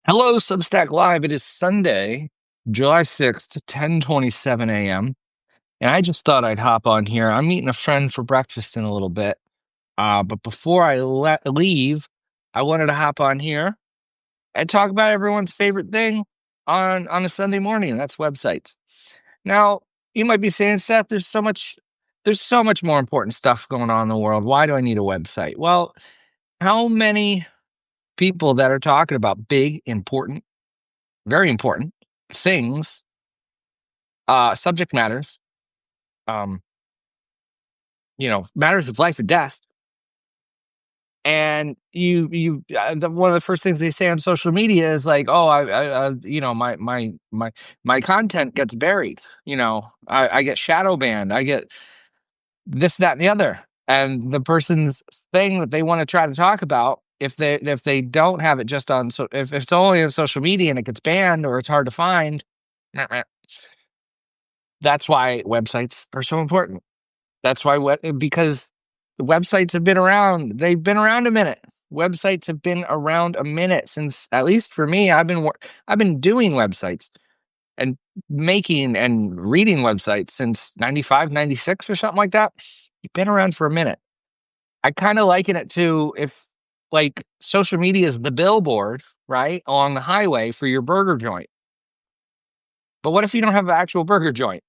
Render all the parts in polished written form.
Hello, Substack Live. It is Sunday, July 6th, 10:27 a.m. And I just thought I'd hop on here. I'm meeting a friend for breakfast in a little bit. But before I leave, I wanted to hop on here and talk about everyone's favorite thing on a Sunday morning, and that's websites. Now, you might be saying, Seth, there's so much more important stuff going on in the world. Why do I need a website? Well, how many people that are talking about big, important, very important things, subject matters, um, matters of life and death. And one of the first things they say on social media is like, "Oh, my content gets buried. I get shadow banned. I get this, that, and the other." And the person's thing that they want to try to talk about, if they don't have it just on, so if it's only on social media and it gets banned or it's hard to find, that's why websites are so important. That's why because the websites have been around. They've been around a minute. Websites have been around a minute since, at least for me, I've been doing websites and making and reading websites since 95, 96 or something like that. You've been around for a minute. I kind of liken it to, if like social media is the billboard, right, along the highway for your burger joint. But what if you don't have an actual burger joint?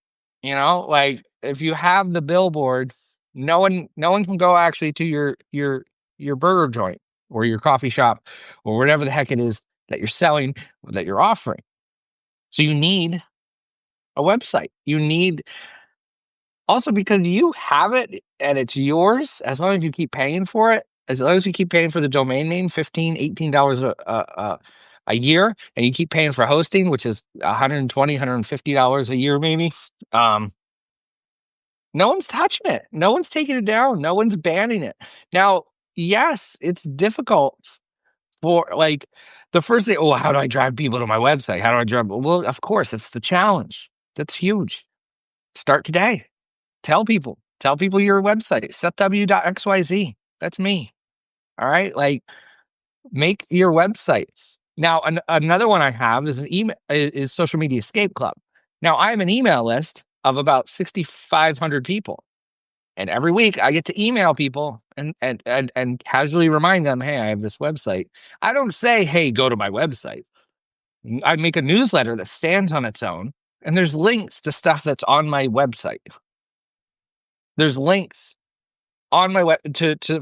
Like if you have the billboard, no one can go actually to your burger joint or your coffee shop or whatever the heck it is that you're selling or that you're offering. So you need a website. You need, also, because you have it and it's yours, as long as you keep paying for it, as long as you keep paying for the domain name, $15, $18 a year, and you keep paying for hosting, which is $120, $150 a year, maybe. No one's touching it. No one's taking it down. No one's banning it. Now, yes, it's difficult for, like, the first thing, oh, how do I drive people to my website? How do I drive? Well, of course, it's the challenge. That's huge. Start today. Tell people your website, setw.xyz. That's me. All right. Like, make your website. Now, another one I have is is Social Media Escape Club. Now, I have an email list of about 6,500 people. And every week I get to email people and casually remind them, hey, I have this website. I don't say, hey, go to my website. I make a newsletter that stands on its own, and there's links to stuff that's on my website. There's links on my web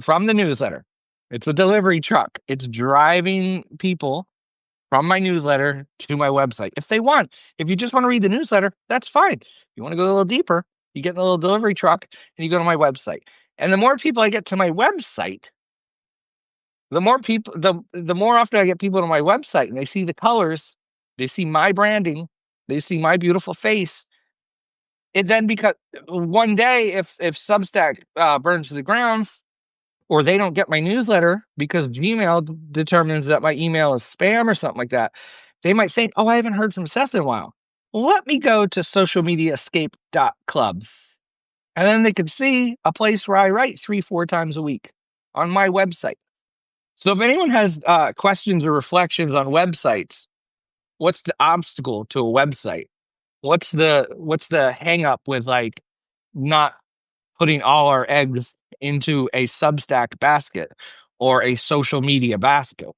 from the newsletter. It's a delivery truck. It's driving people from my newsletter to my website. If they want, if you just want to read the newsletter, that's fine. If you want to go a little deeper, you get in a little delivery truck and you go to my website. And the more people I get to my website, the more often I get people to my website and they see the colors, they see my branding, they see my beautiful face. It then, because one day, if Substack burns to the ground, or they don't get my newsletter because Gmail determines that my email is spam or something like that, they might think, oh, I haven't heard from Seth in a while. Let me go to socialmediaescape.club. And then they could see a place where I write 3-4 times a week on my website. So if anyone has questions or reflections on websites, what's the obstacle to a website? What's the hang up with, like, not putting all our eggs into a Substack basket or a social media basket?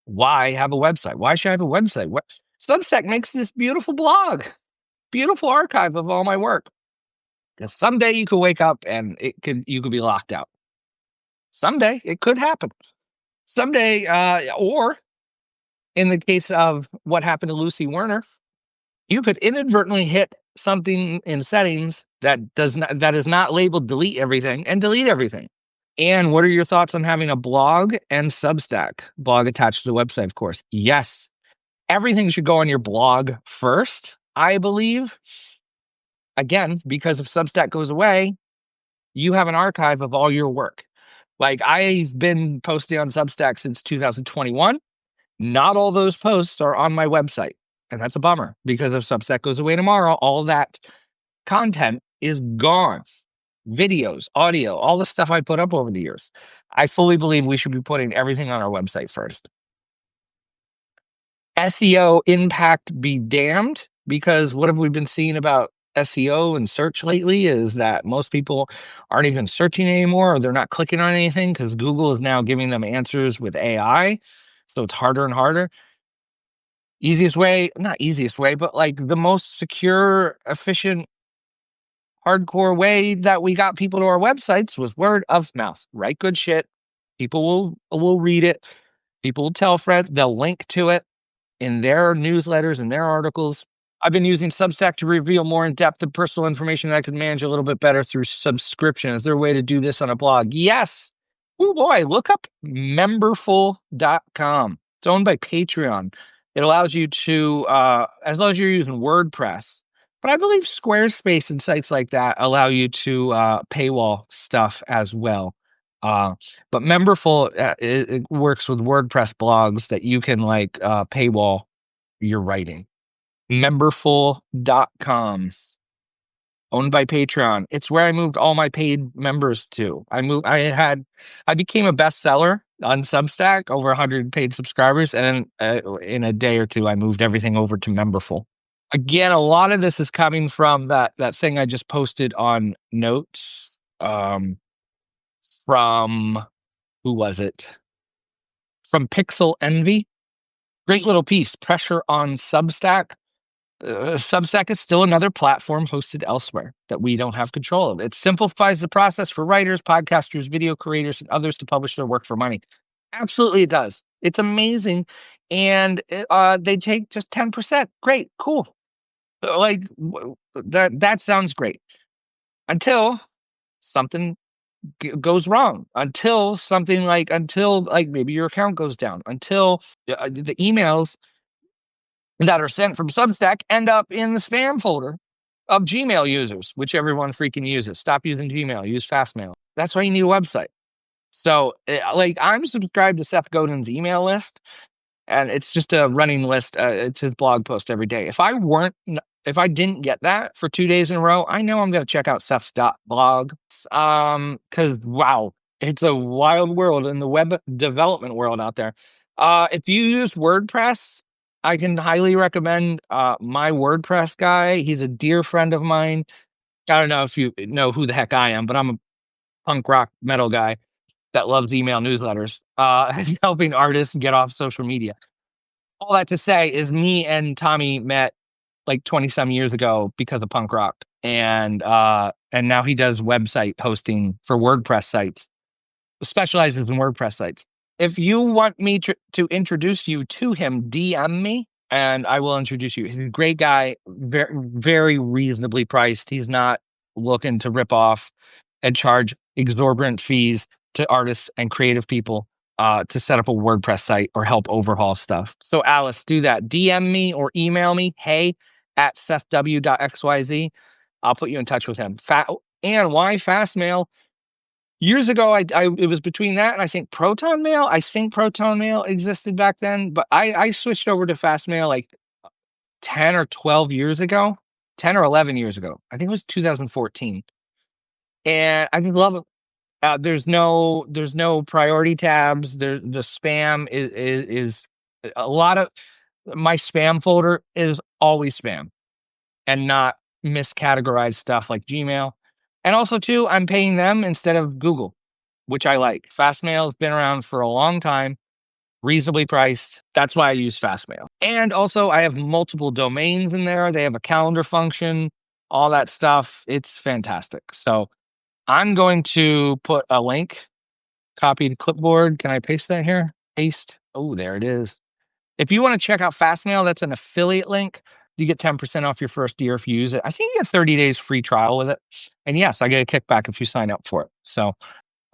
Why have a website? Why should I have a website? Substack makes this beautiful blog, beautiful archive of all my work. Because someday you could wake up and you could be locked out. Someday it could happen. Someday, or in the case of what happened to Lucy Werner, you could inadvertently hit something in settings that is not labeled delete everything, and delete everything. And what are your thoughts on having a blog and Substack? Blog attached to the website, of course. Yes. Everything should go on your blog first, I believe. Again, because if Substack goes away, you have an archive of all your work. Like, I've been posting on Substack since 2021. Not all those posts are on my website. And that's a bummer, because if Substack goes away tomorrow, all that content is gone. Videos, audio, all the stuff I put up over the years. I fully believe we should be putting everything on our website first. SEO impact be damned, because what have we been seeing about SEO and search lately is that most people aren't even searching anymore, or they're not clicking on anything because Google is now giving them answers with AI. So it's harder and harder. Easiest way, not easiest way, but like the most secure, efficient, hardcore way that we got people to our websites was word of mouth. Write good shit. People will read it. People will tell friends. They'll link to it in their newsletters and their articles. I've been using Substack to reveal more in-depth and personal information that I can manage a little bit better through subscription. Is there a way to do this on a blog? Yes. Oh boy, look up memberful.com. It's owned by Patreon. It allows you to, as long as you're using WordPress, but I believe Squarespace and sites like that allow you to paywall stuff as well. But Memberful, it works with WordPress blogs that you can like paywall your writing. Memberful.com, owned by Patreon. It's where I moved all my paid members to. I became a bestseller on Substack, over 100 paid subscribers, and in a day or two, I moved everything over to Memberful. Again, a lot of this is coming from that thing I just posted on Notes. From who was it? From Pixel Envy. Great little piece. Pressure on Substack. Substack is still another platform hosted elsewhere that we don't have control of. It simplifies the process for writers, podcasters, video creators, and others to publish their work for money. Absolutely, it does. It's amazing. And they take just 10%. Great, cool. Like that sounds great. Until something goes wrong, until maybe your account goes down, until the emails that are sent from Substack end up in the spam folder of Gmail users, which everyone freaking uses. Stop using Gmail, use Fastmail. That's why you need a website. So I'm subscribed to Seth Godin's email list, and it's just a running list. It's his blog post every day. If I didn't get that for 2 days in a row, I know I'm going to check out Seth's.blog. Because wow, it's a wild world in the web development world out there. If you use WordPress, I can highly recommend my WordPress guy. He's a dear friend of mine. I don't know if you know who the heck I am, but I'm a punk rock metal guy that loves email newsletters, and helping artists get off social media. All that to say is me and Tommy met like 20-some years ago because of punk rock. And now he does website hosting for WordPress sites, specializes in WordPress sites. If you want me to introduce you to him, DM me and I will introduce you. He's a great guy, very, very reasonably priced. He's not looking to rip off and charge exorbitant fees to artists and creative people to set up a WordPress site or help overhaul stuff. So Alice, do that. DM me or email me, hey@sethw.xyz. I'll put you in touch with him. And why Fastmail? Years ago, it was between that and I think Proton Mail. I think Proton Mail existed back then, but I switched over to Fastmail like 10 or 12 years ago, 10 or 11 years ago. I think it was 2014. And I just love it. There's no priority tabs. The spam is a lot of my spam folder is always spam and not miscategorized stuff like Gmail. And also too, I'm paying them instead of Google, which I like. Fastmail has been around for a long time, reasonably priced. That's why I use Fastmail. And also I have multiple domains in there. They have a calendar function, all that stuff. It's fantastic. So I'm going to put a link, copied clipboard. Can I paste that here? Paste. Oh, there it is. If you want to check out Fastmail, that's an affiliate link. You get 10% off your first year if you use it. I think you get 30 days free trial with it. And yes, I get a kickback if you sign up for it. So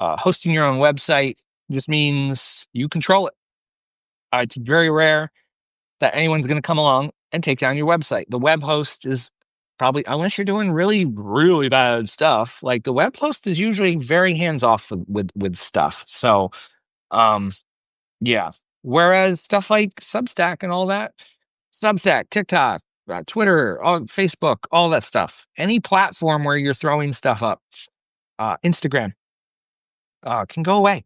hosting your own website just means you control it. It's very rare that anyone's going to come along and take down your website. The web host is probably, unless you're doing really, really bad stuff, like the web host is usually very hands-off with stuff. So, yeah. Whereas stuff like Substack and all that, Substack, TikTok, Twitter, Facebook, all that stuff, any platform where you're throwing stuff up, Instagram, can go away.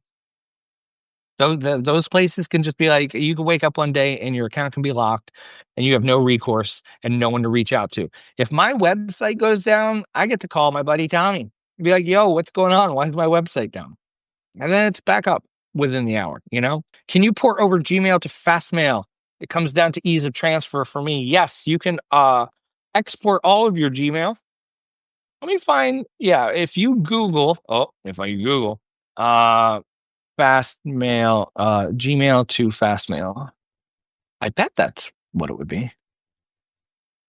Those places can just be like, you can wake up one day and your account can be locked and you have no recourse and no one to reach out to. If my website goes down, I get to call my buddy Tommy and be like, yo, what's going on? Why is my website down? And then it's back up within the hour, Can you port over Gmail to Fastmail? It comes down to ease of transfer for me. Yes, you can export all of your Gmail. Let me find, if you Google, Fastmail, Gmail to Fastmail. I bet that's what it would be.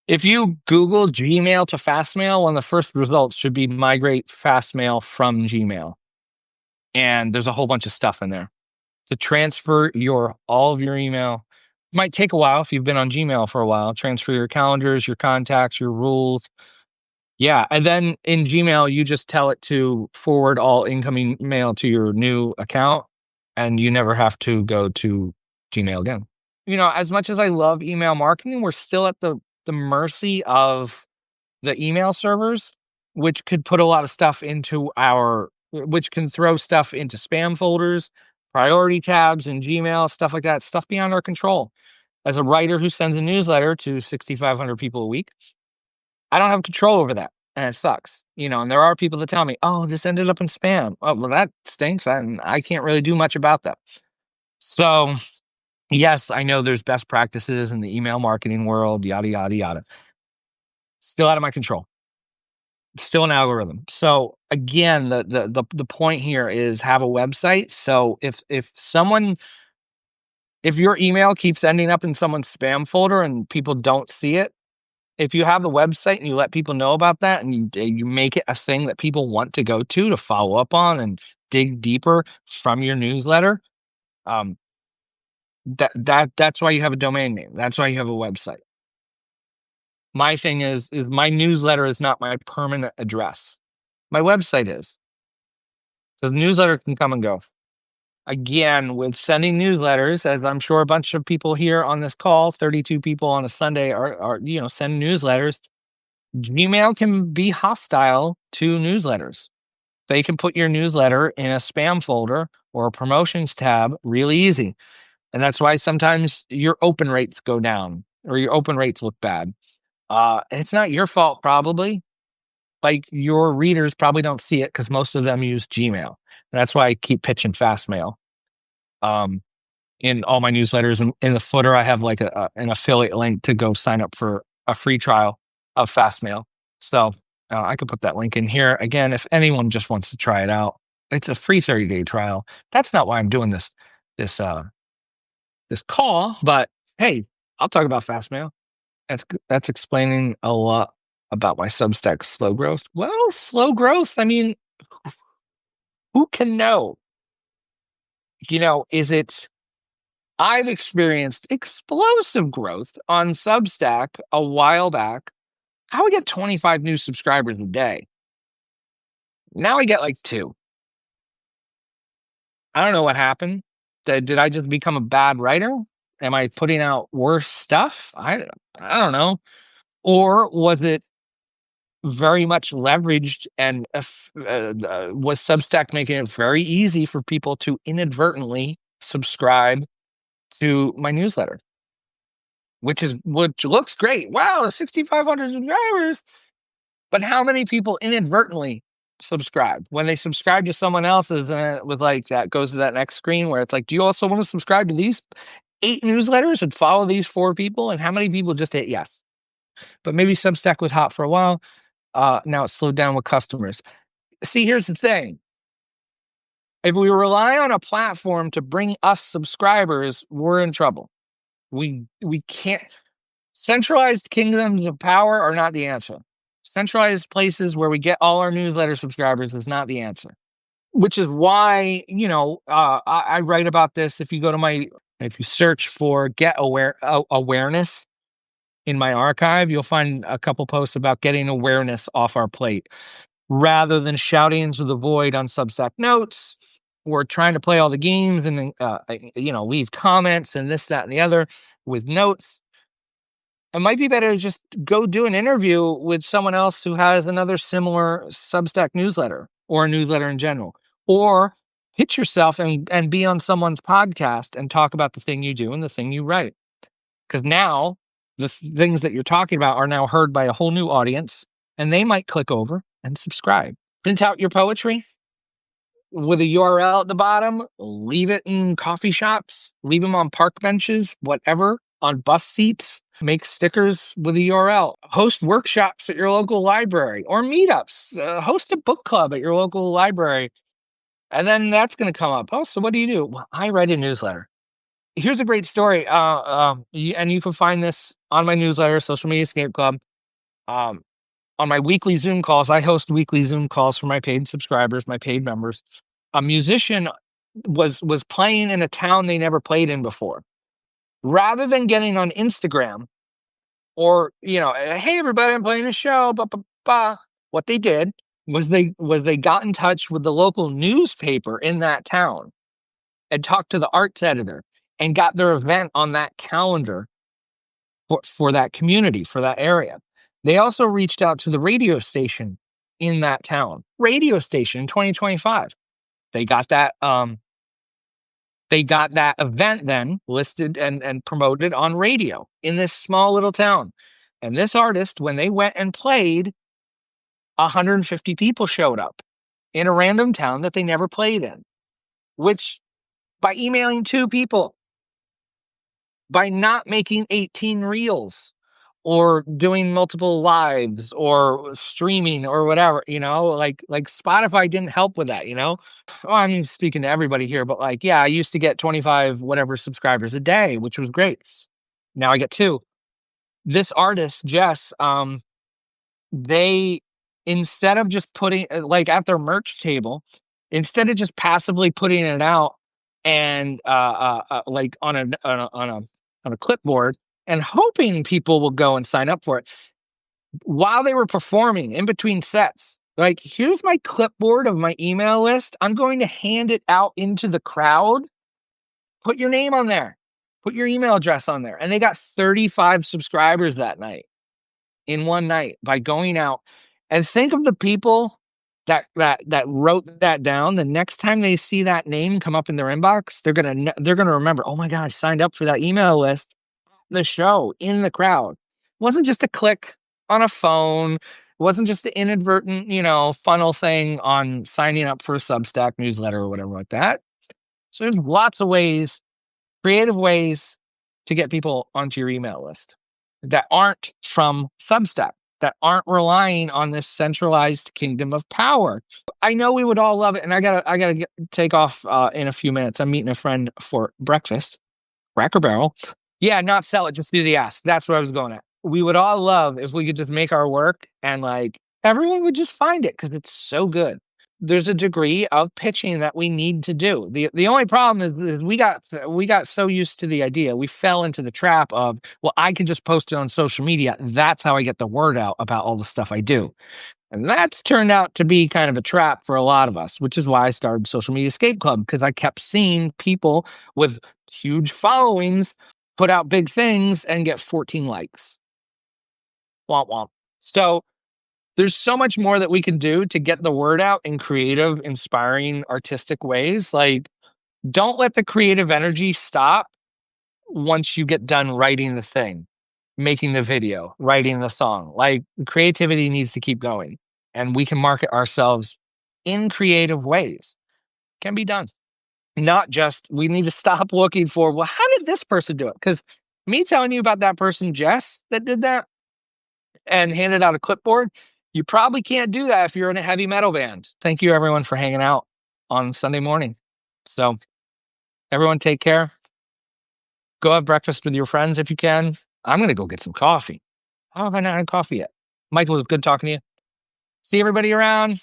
If you Google Gmail to Fastmail, one of the first results should be migrate Fastmail from Gmail. And there's a whole bunch of stuff in there to transfer all of your email. It might take a while if you've been on Gmail for a while. Transfer your calendars, your contacts, your rules. Yeah, and then in Gmail, you just tell it to forward all incoming mail to your new account, and you never have to go to Gmail again. As much as I love email marketing, we're still at the mercy of the email servers, which could put a lot of stuff which can throw stuff into spam folders, priority tabs in Gmail, stuff like that, stuff beyond our control. As a writer who sends a newsletter to 6,500 people a week, I don't have control over that, and it sucks. And there are people that tell me, oh, this ended up in spam. Oh, well, that stinks, and I can't really do much about that. So, yes, I know there's best practices in the email marketing world, yada, yada, yada. Still out of my control. Still an algorithm. So again, the point here is have a website. So if your email keeps ending up in someone's spam folder and people don't see it, if you have a website and you let people know about that and you make it a thing that people want to go to follow up on and dig deeper from your newsletter, that's why you have a domain name. That's why you have a website. My thing is my newsletter is not my permanent address. My website is. So the newsletter can come and go. Again, with sending newsletters, as I'm sure a bunch of people here on this call, 32 people on a Sunday are send newsletters. Gmail can be hostile to newsletters. They can put your newsletter in a spam folder or a promotions tab really easy. And that's why sometimes your open rates go down or your open rates look bad. It's not your fault, probably. Like, your readers probably don't see it because most of them use Gmail. And that's why I keep pitching Fastmail. In all my newsletters, in the footer, I have like an affiliate link to go sign up for a free trial of Fastmail. So I could put that link in here. Again, if anyone just wants to try it out, it's a free 30-day trial. That's not why I'm doing this call, but hey, I'll talk about Fastmail. That's explaining a lot about my Substack slow growth. Well, slow growth, I mean, who can know? Is it... I've experienced explosive growth on Substack a while back. I would get 25 new subscribers a day. Now I get like 2. I don't know what happened. Did I just become a bad writer? Am I putting out worse stuff? I don't know. Or was it very much leveraged and was Substack making it very easy for people to inadvertently subscribe to my newsletter? Which looks great. Wow, 6,500 subscribers. But how many people inadvertently subscribe? When they subscribe to someone else's, with like that goes to that next screen where it's like, do you also want to subscribe to these 8 newsletters and follow these 4 people? And how many people just hit yes? But maybe Substack was hot for a while. Now it's slowed down with customers. See, here's the thing. If we rely on a platform to bring us subscribers, we're in trouble. We can't. Centralized kingdoms of power are not the answer. Centralized places where we get all our newsletter subscribers is not the answer. Which is why, I write about this. If you search for awareness in my archive, you'll find a couple posts about getting awareness off our plate rather than shouting into the void on Substack notes or trying to play all the games and leave comments and this, that, and the other with notes. It might be better to just go do an interview with someone else who has another similar Substack newsletter or a newsletter in general, or pitch yourself and be on someone's podcast and talk about the thing you do and the thing you write. Because now the things that you're talking about are now heard by a whole new audience, and they might click over and subscribe. Print out your poetry with a URL at the bottom, leave it in coffee shops, leave them on park benches, whatever, on bus seats, make stickers with a URL, host workshops at your local library or meetups, host a book club at your local library. And then that's going to come up. Oh, so what do you do? Well, I write a newsletter. Here's a great story. And you can find this on my newsletter, Social Media Escape Club. On my weekly Zoom calls, I host weekly Zoom calls for my paid subscribers, my paid members. A musician was playing in a town they never played in before. Rather than getting on Instagram or, hey, everybody, I'm playing a show, what they did was they got in touch with the local newspaper in that town and talked to the arts editor and got their event on that calendar for that community, for that area. They also reached out to the radio station in that town. Radio station in 2025. They got that event then listed and promoted on radio in this small little town. And this artist, when they went and played, 150 people showed up in a random town that they never played in, which by emailing 2 people, by not making 18 reels or doing multiple lives or streaming or whatever, like Spotify didn't help with that, Well, I'm speaking to everybody here, but I used to get 25 whatever subscribers a day, which was great. Now I get 2. This artist, Jess, they, instead of just putting at their merch table, instead of just passively putting it out and on a clipboard and hoping people will go and sign up for it, while they were performing in between sets, here's my clipboard of my email list. I'm going to hand it out into the crowd. Put your name on there. Put your email address on there. And they got 35 subscribers that night, in one night, by going out. And think of the people that wrote that down. The next time they see that name come up in their inbox, they're gonna remember, oh my God, I signed up for that email list, the show, in the crowd. It wasn't just a click on a phone. It wasn't just an inadvertent, funnel thing on signing up for a Substack newsletter or whatever like that. So there's lots of ways, creative ways, to get people onto your email list that aren't from Substack, that aren't relying on this centralized kingdom of power. I know we would all love it, and I gotta take off in a few minutes. I'm meeting a friend for breakfast, Cracker Barrel. Yeah, not sell it, just do the ask. That's what I was going at. We would all love if we could just make our work and everyone would just find it because it's so good. There's a degree of pitching that we need to do. The only problem is we got so used to the idea. We fell into the trap of, well, I can just post it on social media. That's how I get the word out about all the stuff I do. And that's turned out to be kind of a trap for a lot of us, which is why I started Social Media Escape Club, because I kept seeing people with huge followings put out big things and get 14 likes. Womp womp. So there's so much more that we can do to get the word out in creative, inspiring, artistic ways. Don't let the creative energy stop once you get done writing the thing, making the video, writing the song. Creativity needs to keep going, and we can market ourselves in creative ways. Can be done. Not just, we need to stop looking for, well, how did this person do it? Because me telling you about that person, Jess, that did that and handed out a clipboard, you probably can't do that if you're in a heavy metal band. Thank you, everyone, for hanging out on Sunday morning. So, everyone, take care. Go have breakfast with your friends if you can. I'm going to go get some coffee. How have I not had coffee yet? Michael, it was good talking to you. See everybody around.